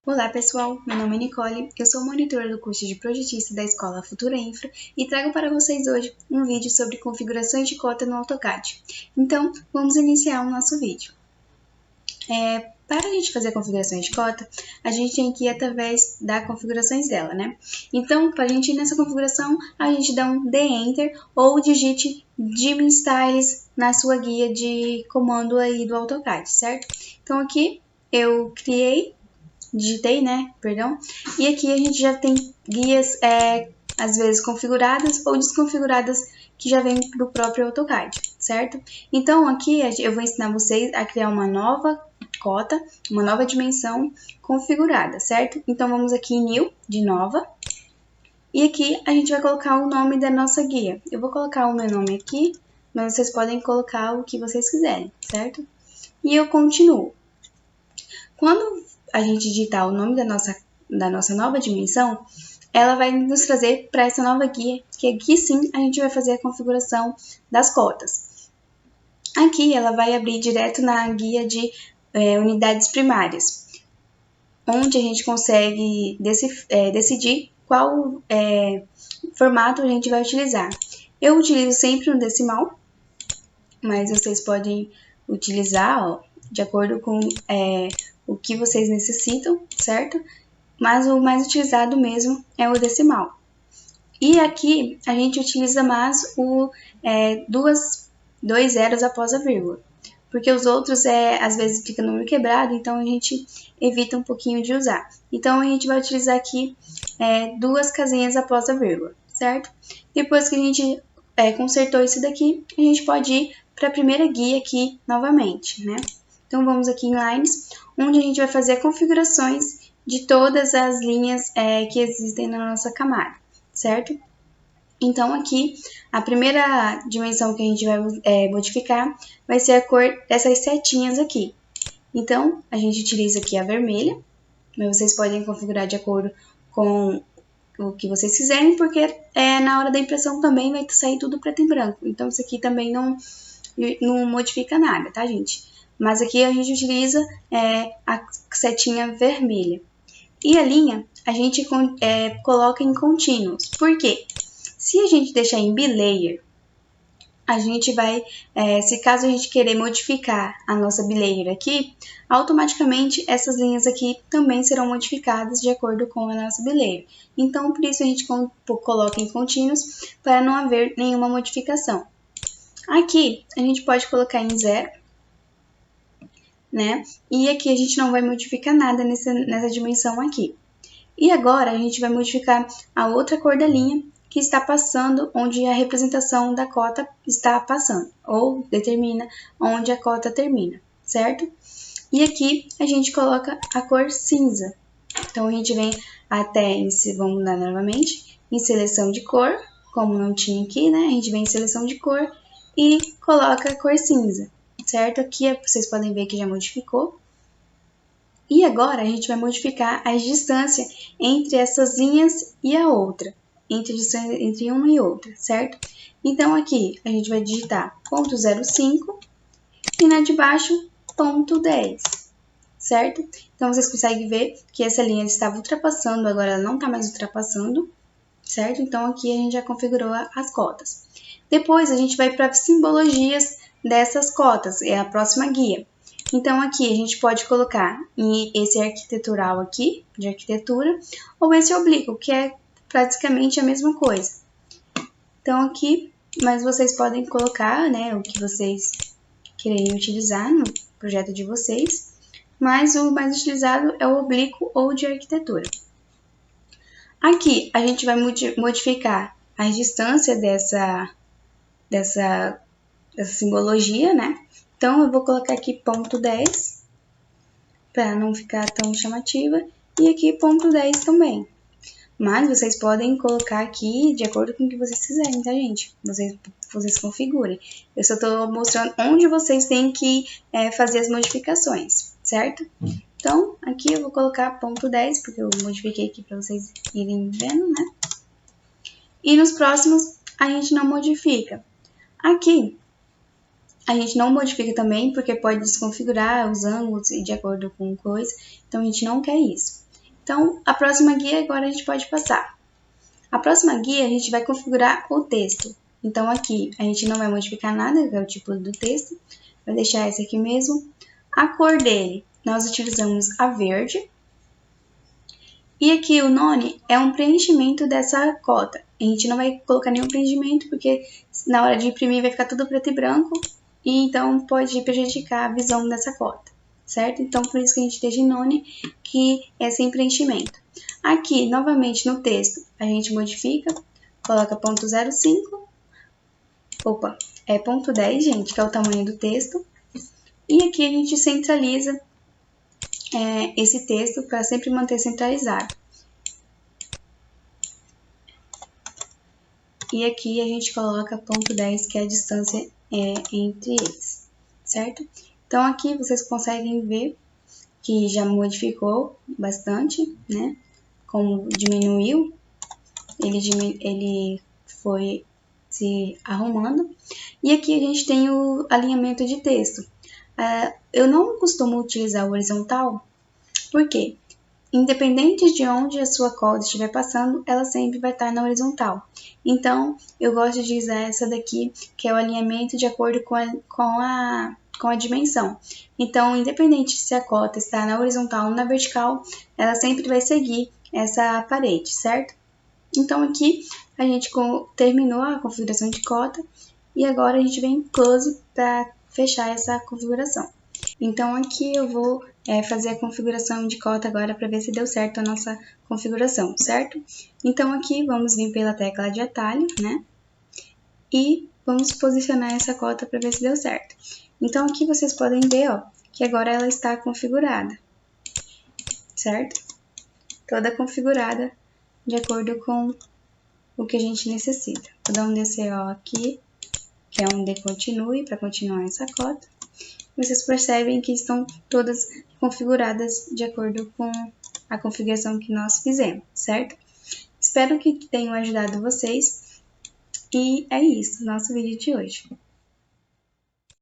Olá pessoal, meu nome é Nicole, eu sou monitora do curso de projetista da Escola Futura Infra e trago para vocês hoje um vídeo sobre configurações de cota no AutoCAD. Então, vamos iniciar o nosso vídeo. Para a gente fazer a configuração de cota, a gente tem que ir através das configurações dela, né? Então, para a gente ir nessa configuração, a gente dá um Enter ou digite Dim Styles na sua guia de comando aí do AutoCAD, certo? Então, aqui eu digitei, né? Perdão. E aqui a gente já tem guias, às vezes configuradas ou desconfiguradas, que já vem do próprio AutoCAD, certo? Então, aqui eu vou ensinar vocês a criar uma nova cota, uma nova dimensão configurada, certo? Então, vamos aqui em New, de nova. E aqui a gente vai colocar o nome da nossa guia. Eu vou colocar o meu nome aqui, mas vocês podem colocar o que vocês quiserem, certo? E eu continuo. Quando a gente digitar o nome da nossa nova dimensão, ela vai nos trazer para essa nova guia, que aqui sim a gente vai fazer a configuração das cotas. Aqui ela vai abrir direto na guia de unidades primárias, onde a gente consegue decidir qual formato a gente vai utilizar. Eu utilizo sempre um decimal, mas vocês podem utilizar de acordo com o que vocês necessitam, certo? Mas o mais utilizado mesmo é o decimal. E aqui a gente utiliza mais dois zeros após a vírgula, porque os outros às vezes fica número quebrado, então a gente evita um pouquinho de usar. Então a gente vai utilizar aqui duas casinhas após a vírgula, certo? Depois que a gente consertou isso daqui, a gente pode ir para a primeira guia aqui novamente, né? Então vamos aqui em Lines, onde a gente vai fazer configurações de todas as linhas que existem na nossa camada, certo? Então aqui, a primeira dimensão que a gente vai modificar vai ser a cor dessas setinhas aqui. Então, a gente utiliza aqui a vermelha, mas vocês podem configurar de acordo com o que vocês quiserem, porque na hora da impressão também vai sair tudo preto e branco. Então, isso aqui também não modifica nada, tá, gente? Mas aqui a gente utiliza a setinha vermelha. E a linha a gente coloca em contínuos. Por quê? Se a gente deixar em Belayer, a gente vai, se caso a gente querer modificar a nossa Belayer aqui, automaticamente essas linhas aqui também serão modificadas de acordo com a nossa Belayer. Então, por isso a gente coloca em contínuos para não haver nenhuma modificação. Aqui, a gente pode colocar em 0, né? E aqui a gente não vai modificar nada nessa dimensão aqui. E agora a gente vai modificar a outra cor da linha que está passando, onde a representação da cota está passando, ou determina onde a cota termina, certo? E aqui a gente coloca a cor cinza. Então a gente vem vamos mudar novamente, em seleção de cor, como não tinha aqui, né? A gente vem em seleção de cor e coloca a cor cinza, certo? Aqui vocês podem ver que já modificou. E agora a gente vai modificar a distância entre essas linhas e a outra, entre uma e outra, certo? Então aqui a gente vai digitar .05 e na de baixo .10, certo? Então vocês conseguem ver que essa linha estava ultrapassando, agora ela não está mais ultrapassando, certo? Então aqui a gente já configurou as cotas. Depois a gente vai para simbologias dessas cotas, é a próxima guia. Então, aqui a gente pode colocar esse arquitetural aqui, de arquitetura, ou esse oblíquo, que é praticamente a mesma coisa. Então, aqui, mas vocês podem colocar, né, o que vocês querem utilizar no projeto de vocês, mas o mais utilizado é o oblíquo ou de arquitetura. Aqui, a gente vai modificar a distância dessa simbologia, né? Então, eu vou colocar aqui .10, para não ficar tão chamativa, e aqui .10 também. Mas vocês podem colocar aqui de acordo com o que vocês quiserem, tá, gente? Vocês configurem. Eu só estou mostrando onde vocês têm que fazer as modificações, certo? Então, aqui eu vou colocar .10, porque eu modifiquei aqui para vocês irem vendo, né? E nos próximos, a gente não modifica. Aqui, a gente não modifica também, porque pode desconfigurar os ângulos de acordo com coisa, então a gente não quer isso. Então, a próxima guia agora a gente pode passar. A próxima guia a gente vai configurar o texto. Então, aqui a gente não vai modificar nada, que é o tipo do texto. Vai deixar esse aqui mesmo. A cor dele, nós utilizamos a verde. E aqui o none é um preenchimento dessa cota. A gente não vai colocar nenhum preenchimento, porque na hora de imprimir vai ficar tudo preto e branco. E então pode prejudicar a visão dessa cota, certo? Então, por isso que a gente deixa em none, que é sem preenchimento. Aqui, novamente, no texto, a gente modifica, coloca ponto 0,5. Opa, é ponto 10, gente, que é o tamanho do texto. E aqui a gente centraliza esse texto para sempre manter centralizado. E aqui a gente coloca ponto 10, que é a distância entre eles, certo? Então, aqui vocês conseguem ver que já modificou bastante, né? Como diminuiu, ele foi se arrumando. E aqui a gente tem o alinhamento de texto. Eu não costumo utilizar o horizontal, porque independente de onde a sua cauda estiver passando, ela sempre vai estar na horizontal. Então, eu gosto de usar essa daqui, que é o alinhamento de acordo com a dimensão. Então, independente se a cota está na horizontal ou na vertical, ela sempre vai seguir essa parede, certo? Então, aqui a gente terminou a configuração de cota e agora a gente vem em close para fechar essa configuração. Então, aqui eu vou fazer a configuração de cota agora para ver se deu certo a nossa configuração, certo? Então, aqui vamos vir pela tecla de atalho, né? E vamos posicionar essa cota para ver se deu certo. Então, aqui vocês podem ver, ó, que agora ela está configurada, certo? Toda configurada de acordo com o que a gente necessita. Vou dar um DCO aqui, que é um decontinue para continuar essa cota. Vocês percebem que estão todas configuradas de acordo com a configuração que nós fizemos, certo? Espero que tenham ajudado vocês. E é isso, nosso vídeo de hoje.